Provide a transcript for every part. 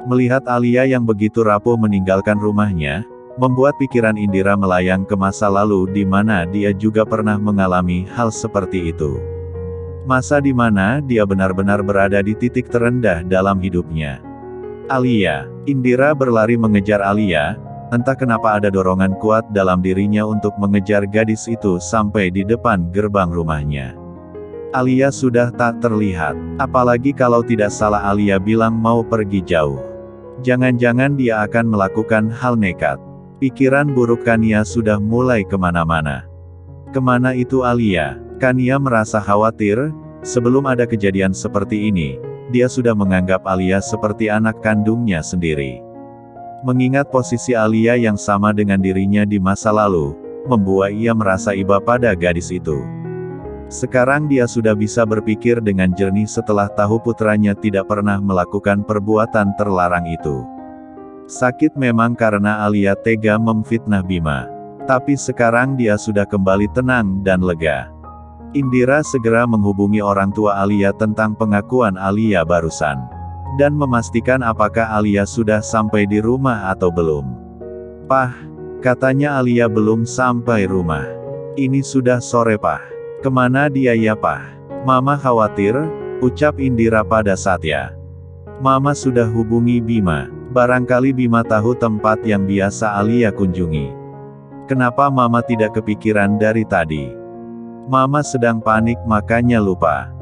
Melihat Alia yang begitu rapuh meninggalkan rumahnya, membuat pikiran Indira melayang ke masa lalu di mana dia juga pernah mengalami hal seperti itu. Masa di mana dia benar-benar berada di titik terendah dalam hidupnya. Alia. Indira berlari mengejar Alia, entah kenapa ada dorongan kuat dalam dirinya untuk mengejar gadis itu sampai di depan gerbang rumahnya. Alia sudah tak terlihat, apalagi kalau tidak salah Alia bilang mau pergi jauh. Jangan-jangan dia akan melakukan hal nekat. Pikiran buruk Kania sudah mulai kemana-mana. Kemana itu Alia? Kania merasa khawatir, sebelum ada kejadian seperti ini, dia sudah menganggap Alia seperti anak kandungnya sendiri. Mengingat posisi Alia yang sama dengan dirinya di masa lalu, membuat ia merasa iba pada gadis itu. Sekarang dia sudah bisa berpikir dengan jernih setelah tahu putranya tidak pernah melakukan perbuatan terlarang itu. Sakit memang karena Alia tega memfitnah Bima. Tapi sekarang dia sudah kembali tenang dan lega. Indira segera menghubungi orang tua Alia tentang pengakuan Alia barusan. Dan memastikan apakah Alia sudah sampai di rumah atau belum. "Pah," katanya Alia belum sampai rumah. "Ini sudah sore Pah. Kemana dia ya Pah?" "Mama khawatir," ucap Indira pada saatnya. "Mama sudah hubungi Bima. Barangkali Bima tahu tempat yang biasa Alia kunjungi. Kenapa Mama tidak kepikiran dari tadi? Mama sedang panik makanya lupa."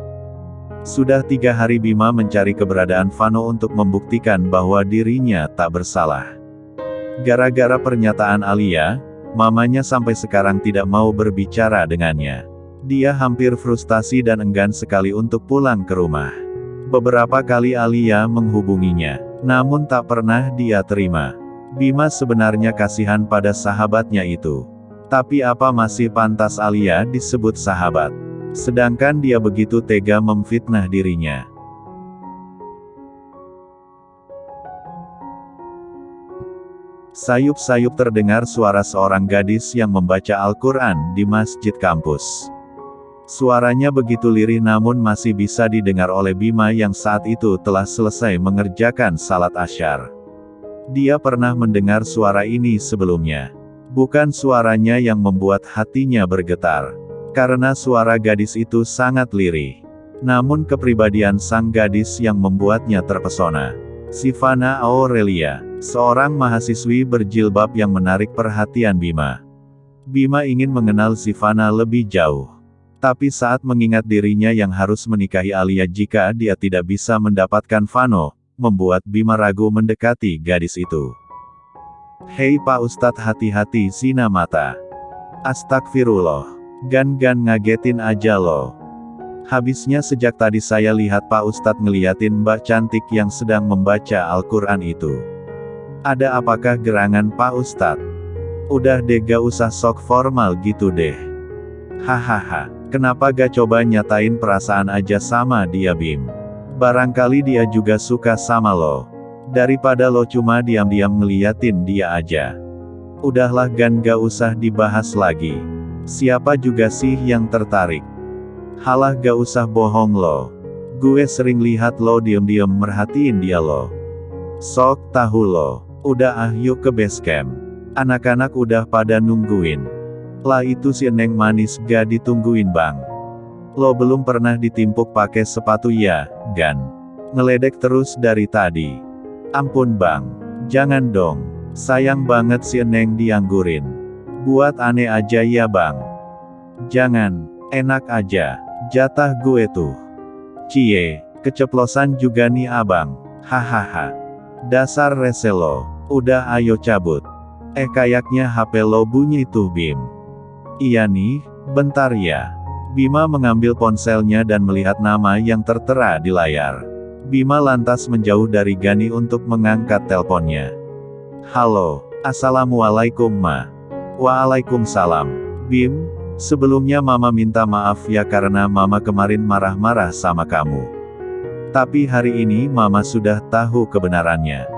Sudah 3 hari Bima mencari keberadaan Vano untuk membuktikan bahwa dirinya tak bersalah. Gara-gara pernyataan Alia, mamanya sampai sekarang tidak mau berbicara dengannya. Dia hampir frustasi dan enggan sekali untuk pulang ke rumah. Beberapa kali Alia menghubunginya, namun tak pernah dia terima. Bima sebenarnya kasihan pada sahabatnya itu. Tapi apa masih pantas Alia disebut sahabat? Sedangkan dia begitu tega memfitnah dirinya. Sayup-sayup terdengar suara seorang gadis yang membaca Al-Quran di masjid kampus. Suaranya begitu lirih namun masih bisa didengar oleh Bima yang saat itu telah selesai mengerjakan salat Asyar. Dia pernah mendengar suara ini sebelumnya. Bukan suaranya yang membuat hatinya bergetar. Karena suara gadis itu sangat lirih. Namun kepribadian sang gadis yang membuatnya terpesona. Sivana Aurelia, seorang mahasiswi berjilbab yang menarik perhatian Bima. Bima ingin mengenal Sivana lebih jauh. Tapi saat mengingat dirinya yang harus menikahi Alia jika dia tidak bisa mendapatkan Vano, membuat Bima ragu mendekati gadis itu. "Hei Pak Ustadz, hati-hati zina mata. Astagfirullah. Gan-gan ngagetin aja loh. Habisnya sejak tadi saya lihat Pak Ustadz ngeliatin Mbak cantik yang sedang membaca Al-Quran itu. Ada apakah gerangan Pak Ustadz? Udah deh gak usah sok formal gitu deh. Hahaha. Kenapa gak coba nyatain perasaan aja sama dia Bim? Barangkali dia juga suka sama lo. Daripada lo cuma diam-diam ngeliatin dia aja. Udahlah Gan, gak usah dibahas lagi. Siapa juga sih yang tertarik? Halah gak usah bohong lo. Gue sering lihat lo diam-diam merhatiin dia lo. Sok tahu lo. Udah yuk ke base camp. Anak-anak udah pada nungguin. Lah itu si Neng manis gak ditungguin bang. Lo belum pernah ditimpuk pakai sepatu ya, Gan? Ngeledek terus dari tadi. Ampun bang. Jangan dong. Sayang banget si Neng dianggurin. Buat aneh aja ya bang. Jangan. Enak aja. Jatah gue tuh. Cie. Keceplosan juga nih abang. Hahaha. Dasar rese lo. Udah ayo cabut. Kayaknya HP lo bunyi tuh Bim. Iya nih, bentar ya. Bima mengambil ponselnya dan melihat nama yang tertera di layar. Bima lantas menjauh dari Gani untuk mengangkat teleponnya. "Halo, assalamualaikum Ma." "Waalaikumsalam. Bim, sebelumnya Mama minta maaf ya karena Mama kemarin marah-marah sama kamu. Tapi hari ini Mama sudah tahu kebenarannya."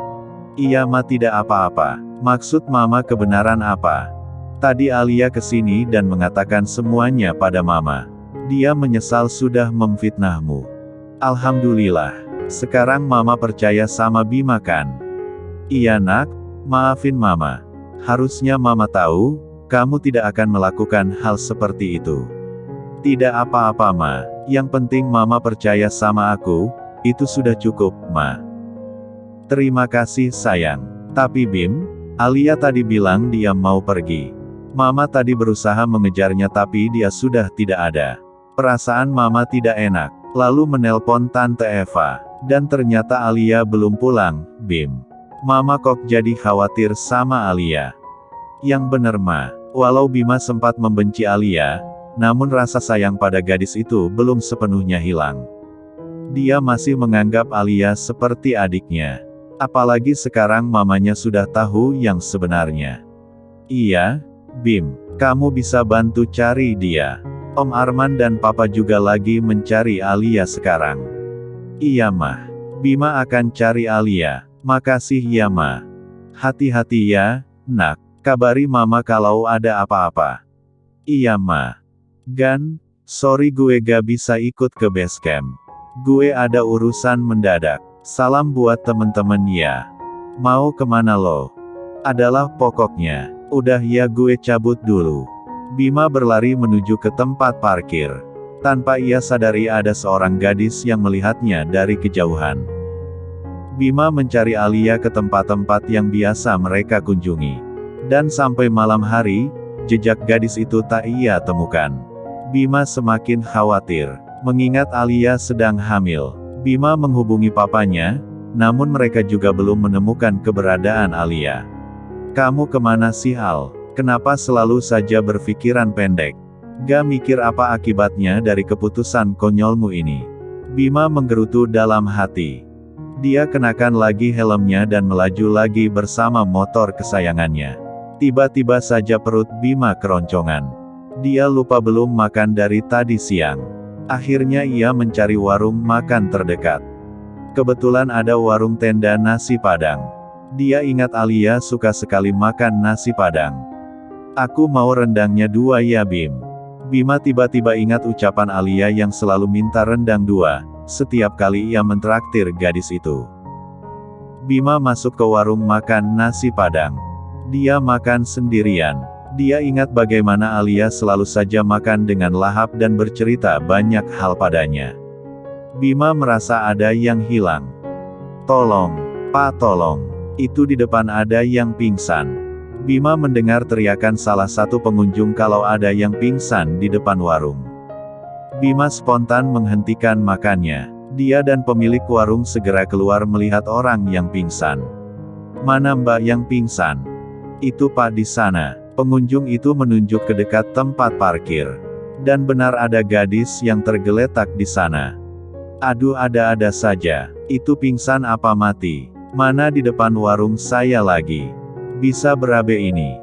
"Iya Ma, tidak apa-apa. Maksud Mama kebenaran apa?" "Tadi Alia kesini dan mengatakan semuanya pada Mama. Dia menyesal sudah memfitnahmu." "Alhamdulillah. Sekarang Mama percaya sama Bima kan? Iya nak, maafin Mama. Harusnya Mama tahu, kamu tidak akan melakukan hal seperti itu. Tidak apa-apa Ma, yang penting Mama percaya sama aku, itu sudah cukup, Ma. Terima kasih sayang. Tapi Bim, Alia tadi bilang dia mau pergi. Mama tadi berusaha mengejarnya tapi dia sudah tidak ada. Perasaan Mama tidak enak, lalu menelpon Tante Eva. Dan ternyata Alia belum pulang, Bim. Mama kok jadi khawatir sama Alia. Yang bener Ma, walau Bima sempat membenci Alia, namun rasa sayang pada gadis itu belum sepenuhnya hilang. Dia masih menganggap Alia seperti adiknya. Apalagi sekarang mamanya sudah tahu yang sebenarnya. Iya, Bim, kamu bisa bantu cari dia. Om Arman dan Papa juga lagi mencari Alia sekarang. Iya Mah. Bima akan cari Alia. Makasih ya Ma. Hati-hati ya, nak. Kabari Mama kalau ada apa-apa. Iya Ma. Gan, sorry gue gak bisa ikut ke base camp. Gue ada urusan mendadak. Salam buat temen-temen ya. Mau kemana lo? Adalah pokoknya. Udah ya gue cabut dulu. Bima berlari menuju ke tempat parkir. Tanpa ia sadari ada seorang gadis yang melihatnya dari kejauhan. Bima mencari Alia ke tempat-tempat yang biasa mereka kunjungi. Dan sampai malam hari, jejak gadis itu tak ia temukan. Bima semakin khawatir, mengingat Alia sedang hamil. Bima menghubungi papanya, namun mereka juga belum menemukan keberadaan Alia. Kamu kemana sih Al? Kenapa selalu saja berpikiran pendek? Gak mikir apa akibatnya dari keputusan konyolmu ini? Bima menggerutu dalam hati. Dia kenakan lagi helmnya dan melaju lagi bersama motor kesayangannya. Tiba-tiba saja perut Bima keroncongan. Dia lupa belum makan dari tadi siang. Akhirnya ia mencari warung makan terdekat. Kebetulan ada warung tenda nasi Padang. Dia ingat Alia suka sekali makan nasi Padang. Aku mau rendangnya 2 ya Bim. Bima tiba-tiba ingat ucapan Alia yang selalu minta rendang 2, setiap kali ia mentraktir gadis itu. Bima masuk ke warung makan nasi Padang. Dia makan sendirian. Dia ingat bagaimana Alia selalu saja makan dengan lahap dan bercerita banyak hal padanya. Bima merasa ada yang hilang. Tolong, Pak tolong. Itu di depan ada yang pingsan. Bima mendengar teriakan salah satu pengunjung kalau ada yang pingsan di depan warung. Bima spontan menghentikan makannya. Dia dan pemilik warung segera keluar melihat orang yang pingsan. Mana Mbak yang pingsan? Itu Pak di sana. Pengunjung itu menunjuk ke dekat tempat parkir. Dan benar ada gadis yang tergeletak di sana. Aduh ada-ada saja. Itu pingsan apa mati? Mana di depan warung saya lagi? Bisa berabe ini.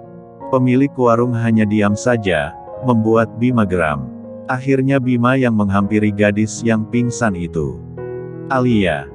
Pemilik warung hanya diam saja, membuat Bima geram. Akhirnya Bima yang menghampiri gadis yang pingsan itu. Alia,